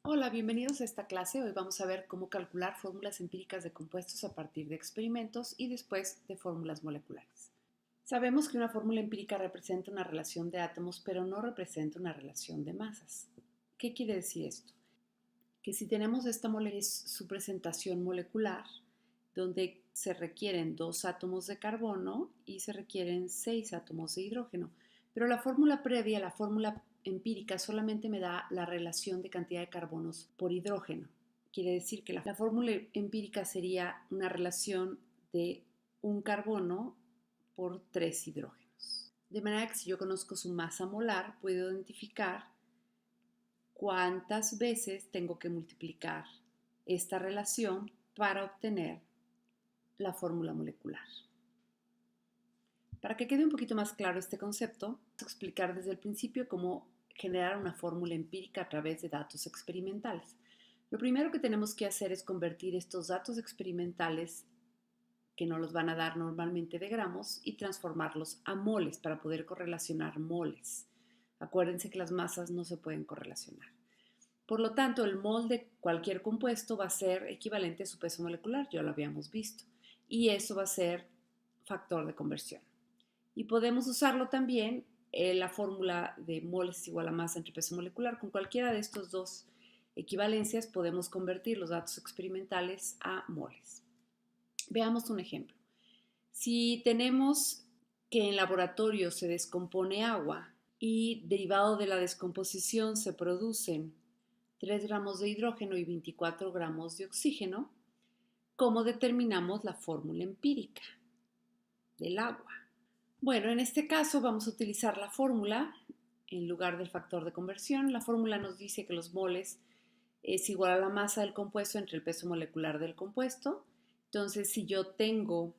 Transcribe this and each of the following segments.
Hola, bienvenidos a esta clase. Hoy vamos a ver cómo calcular fórmulas empíricas de compuestos a partir de experimentos y después de fórmulas moleculares. Sabemos que una fórmula empírica representa una relación de átomos, pero no representa una relación de masas. ¿Qué quiere decir esto? Que si tenemos esta molécula es su presentación molecular, donde se requieren 2 átomos de carbono y se requieren 6 átomos de hidrógeno. Pero la fórmula previa, la fórmula empírica, solamente me da la relación de cantidad de carbonos por hidrógeno. Quiere decir que la fórmula empírica sería una relación de un carbono por 3 hidrógenos. De manera que si yo conozco su masa molar, puedo identificar cuántas veces tengo que multiplicar esta relación para obtener la fórmula molecular. Para que quede un poquito más claro este concepto, vamos a explicar desde el principio cómo generar una fórmula empírica a través de datos experimentales. Lo primero que tenemos que hacer es convertir estos datos experimentales, que nos los van a dar normalmente de gramos, y transformarlos a moles para poder correlacionar moles. Acuérdense que las masas no se pueden correlacionar. Por lo tanto, el mol de cualquier compuesto va a ser equivalente a su peso molecular, ya lo habíamos visto, y eso va a ser factor de conversión. Y podemos usarlo también, la fórmula de moles es igual a masa entre peso molecular. Con cualquiera de estos dos equivalencias podemos convertir los datos experimentales a moles. Veamos un ejemplo. Si tenemos que en laboratorio se descompone agua y derivado de la descomposición se producen 3 gramos de hidrógeno y 24 gramos de oxígeno, ¿cómo determinamos la fórmula empírica del agua? Bueno, en este caso vamos a utilizar la fórmula en lugar del factor de conversión. La fórmula nos dice que los moles es igual a la masa del compuesto entre el peso molecular del compuesto. Entonces, si yo tengo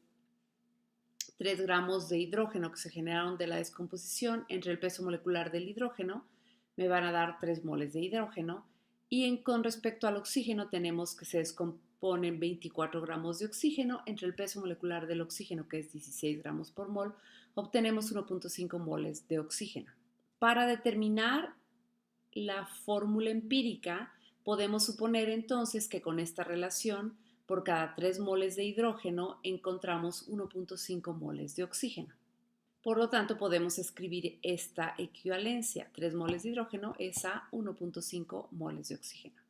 3 gramos de hidrógeno que se generaron de la descomposición entre el peso molecular del hidrógeno, me van a dar 3 moles de hidrógeno. Y con respecto al oxígeno tenemos que se descomponen 24 gramos de oxígeno entre el peso molecular del oxígeno, que es 16 gramos por mol, obtenemos 1.5 moles de oxígeno. Para determinar la fórmula empírica, podemos suponer entonces que con esta relación, por cada 3 moles de hidrógeno encontramos 1.5 moles de oxígeno. Por lo tanto, podemos escribir esta equivalencia. 3 moles de hidrógeno es a 1.5 moles de oxígeno.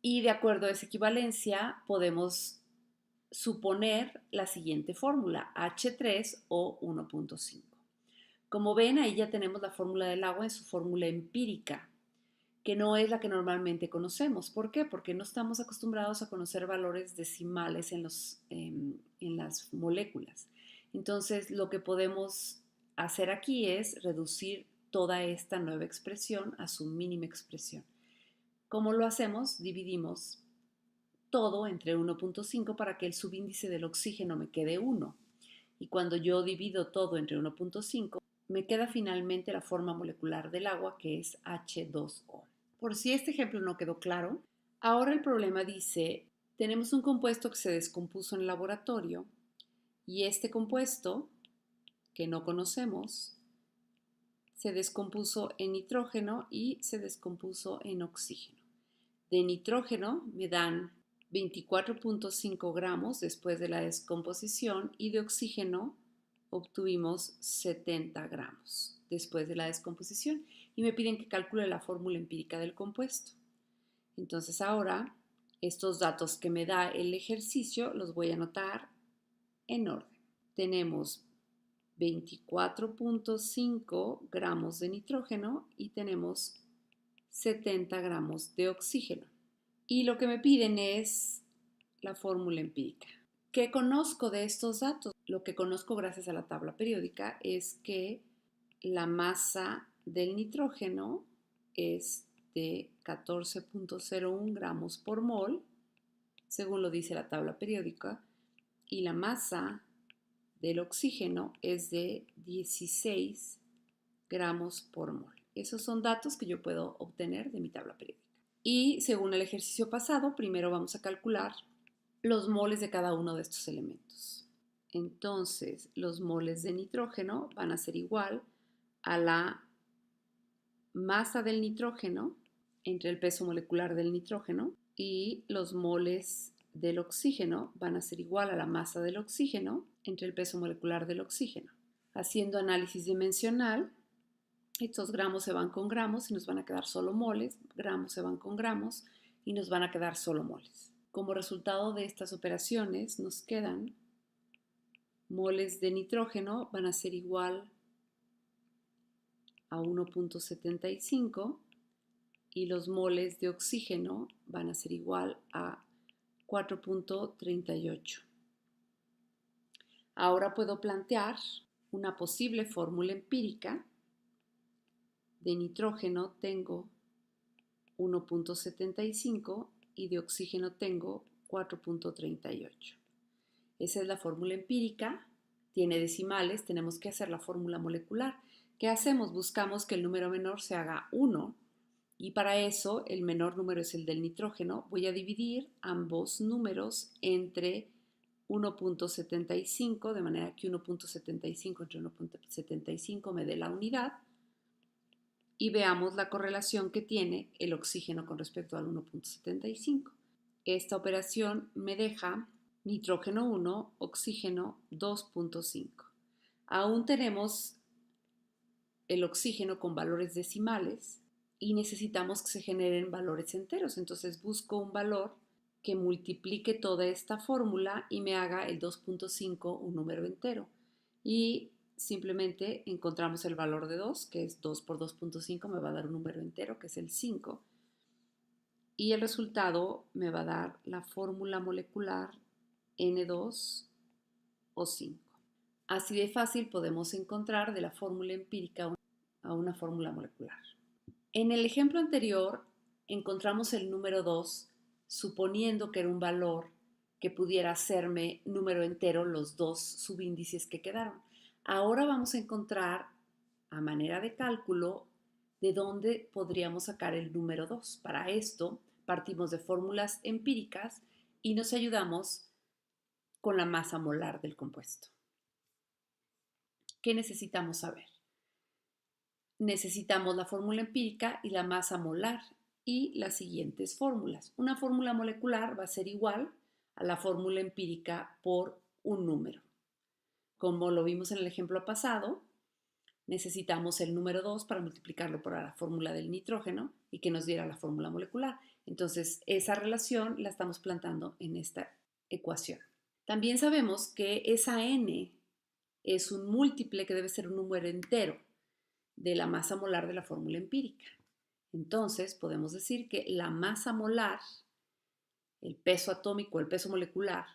Y de acuerdo a esa equivalencia, podemos suponer la siguiente fórmula, H3O 1.5. Como ven, ahí ya tenemos la fórmula del agua en su fórmula empírica, que no es la que normalmente conocemos. ¿Por qué? Porque no estamos acostumbrados a conocer valores decimales en las moléculas. Entonces, lo que podemos hacer aquí es reducir toda esta nueva expresión a su mínima expresión. ¿Cómo lo hacemos? Dividimos todo entre 1.5 para que el subíndice del oxígeno me quede 1. Y cuando yo divido todo entre 1.5, me queda finalmente la forma molecular del agua, que es H2O. Por si este ejemplo no quedó claro, ahora el problema dice, tenemos un compuesto que se descompuso en el laboratorio y este compuesto, que no conocemos, se descompuso en nitrógeno y se descompuso en oxígeno. De nitrógeno me dan 24.5 gramos después de la descomposición y de oxígeno obtuvimos 70 gramos después de la descomposición y me piden que calcule la fórmula empírica del compuesto. Entonces ahora estos datos que me da el ejercicio los voy a anotar en orden. Tenemos 24.5 gramos de nitrógeno y tenemos 70 gramos de oxígeno. Y lo que me piden es la fórmula empírica. ¿Qué conozco de estos datos? Lo que conozco gracias a la tabla periódica es que la masa del nitrógeno es de 14.01 gramos por mol, según lo dice la tabla periódica, y la masa del oxígeno es de 16 gramos por mol. Esos son datos que yo puedo obtener de mi tabla periódica. Y según el ejercicio pasado, primero vamos a calcular los moles de cada uno de estos elementos. Entonces, los moles de nitrógeno van a ser igual a la masa del nitrógeno entre el peso molecular del nitrógeno y los moles del oxígeno van a ser igual a la masa del oxígeno entre el peso molecular del oxígeno. Haciendo análisis dimensional, estos gramos se van con gramos y nos van a quedar solo moles, gramos se van con gramos y nos van a quedar solo moles. Como resultado de estas operaciones nos quedan moles de nitrógeno van a ser igual a 1.75 y los moles de oxígeno van a ser igual a 4.38. Ahora puedo plantear una posible fórmula empírica. De nitrógeno tengo 1.75 y de oxígeno tengo 4.38. Esa es la fórmula empírica, tiene decimales, tenemos que hacer la fórmula molecular. ¿Qué hacemos? Buscamos que el número menor se haga 1 y para eso el menor número es el del nitrógeno. Voy a dividir ambos números entre 1.75, de manera que 1.75 entre 1.75 me dé la unidad. Y veamos la correlación que tiene el oxígeno con respecto al 1.75. Esta operación me deja nitrógeno 1, oxígeno 2.5. Aún tenemos el oxígeno con valores decimales y necesitamos que se generen valores enteros. Entonces busco un valor que multiplique toda esta fórmula y me haga el 2.5 un número entero. Y simplemente encontramos el valor de 2, que es 2 por 2.5, me va a dar un número entero, que es el 5. Y el resultado me va a dar la fórmula molecular N2O5. Así de fácil podemos encontrar de la fórmula empírica a una fórmula molecular. En el ejemplo anterior encontramos el número 2 suponiendo que era un valor que pudiera hacerme número entero los dos subíndices que quedaron. Ahora vamos a encontrar, a manera de cálculo, de dónde podríamos sacar el número 2. Para esto partimos de fórmulas empíricas y nos ayudamos con la masa molar del compuesto. ¿Qué necesitamos saber? Necesitamos la fórmula empírica y la masa molar y las siguientes fórmulas. Una fórmula molecular va a ser igual a la fórmula empírica por un número. Como lo vimos en el ejemplo pasado, necesitamos el número 2 para multiplicarlo por la fórmula del nitrógeno y que nos diera la fórmula molecular. Entonces, esa relación la estamos plantando en esta ecuación. También sabemos que esa n es un múltiple que debe ser un número entero de la masa molar de la fórmula empírica. Entonces, podemos decir que la masa molar, el peso atómico, el peso molecular,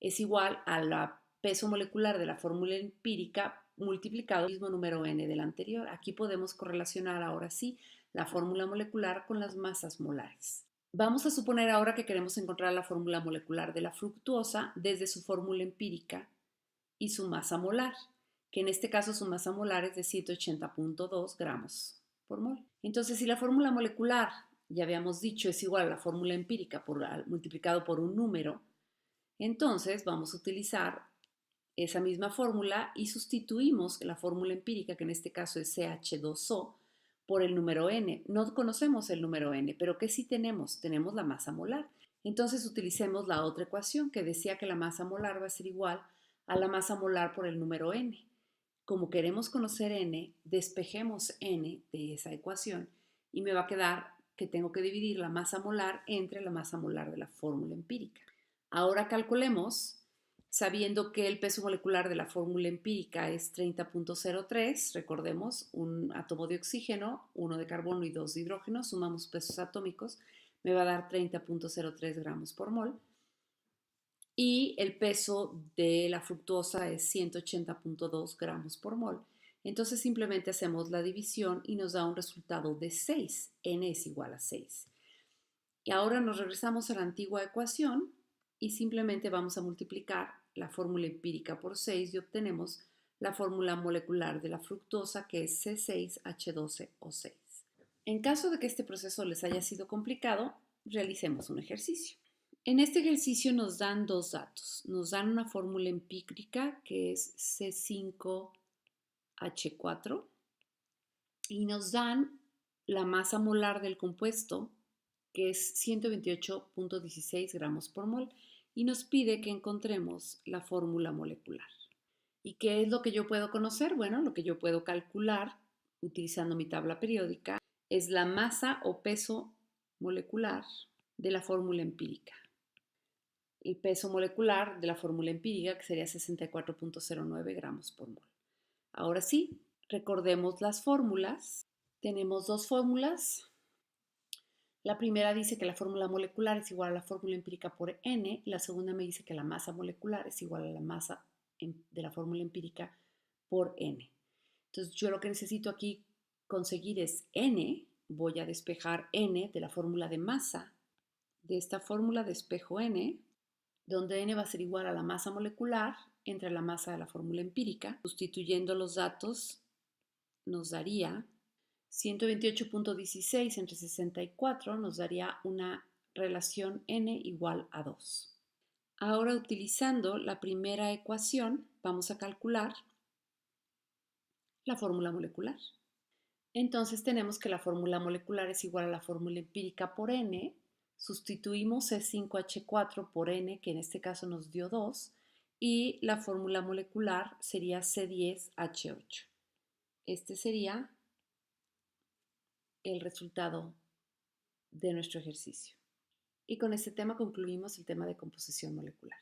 es igual a la peso molecular de la fórmula empírica multiplicado el mismo número n del anterior. Aquí podemos correlacionar ahora sí la fórmula molecular con las masas molares. Vamos a suponer ahora que queremos encontrar la fórmula molecular de la fructuosa desde su fórmula empírica y su masa molar, que en este caso su masa molar es de 180.2 gramos por mol. Entonces, si la fórmula molecular, ya habíamos dicho, es igual a la fórmula empírica multiplicado por un número, entonces vamos a utilizar esa misma fórmula y sustituimos la fórmula empírica, que en este caso es CH2O, por el número n. No conocemos el número n, pero ¿qué sí tenemos? Tenemos la masa molar. Entonces utilicemos la otra ecuación que decía que la masa molar va a ser igual a la masa molar por el número n. Como queremos conocer n, despejemos n de esa ecuación y me va a quedar que tengo que dividir la masa molar entre la masa molar de la fórmula empírica. Ahora calculemos, sabiendo que el peso molecular de la fórmula empírica es 30.03, recordemos, un átomo de oxígeno, uno de carbono y dos de hidrógeno, sumamos pesos atómicos, me va a dar 30.03 gramos por mol. Y el peso de la fructosa es 180.2 gramos por mol. Entonces simplemente hacemos la división y nos da un resultado de 6. N es igual a 6. Y ahora nos regresamos a la antigua ecuación y simplemente vamos a multiplicar la fórmula empírica por 6 y obtenemos la fórmula molecular de la fructosa, que es C6H12O6. En caso de que este proceso les haya sido complicado, realicemos un ejercicio. En este ejercicio nos dan dos datos. Nos dan una fórmula empírica que es C5H4 y nos dan la masa molar del compuesto, que es 128.16 gramos por mol, y nos pide que encontremos la fórmula molecular. ¿Y qué es lo que yo puedo conocer? Bueno, lo que yo puedo calcular utilizando mi tabla periódica es la masa o peso molecular de la fórmula empírica. El peso molecular de la fórmula empírica, que sería 64.09 gramos por mol. Ahora sí, recordemos las fórmulas. Tenemos dos fórmulas. La primera dice que la fórmula molecular es igual a la fórmula empírica por n. La segunda me dice que la masa molecular es igual a la masa de la fórmula empírica por n. Entonces yo lo que necesito aquí conseguir es n. Voy a despejar n de la fórmula de masa. De esta fórmula despejo n, donde n va a ser igual a la masa molecular entre la masa de la fórmula empírica. Sustituyendo los datos nos daría 128.16 entre 64 nos daría una relación n igual a 2. Ahora, utilizando la primera ecuación, vamos a calcular la fórmula molecular. Entonces tenemos que la fórmula molecular es igual a la fórmula empírica por n. Sustituimos C5H4 por n, que en este caso nos dio 2, y la fórmula molecular sería C10H8. Este sería el resultado de nuestro ejercicio. Y con este tema concluimos el tema de composición molecular.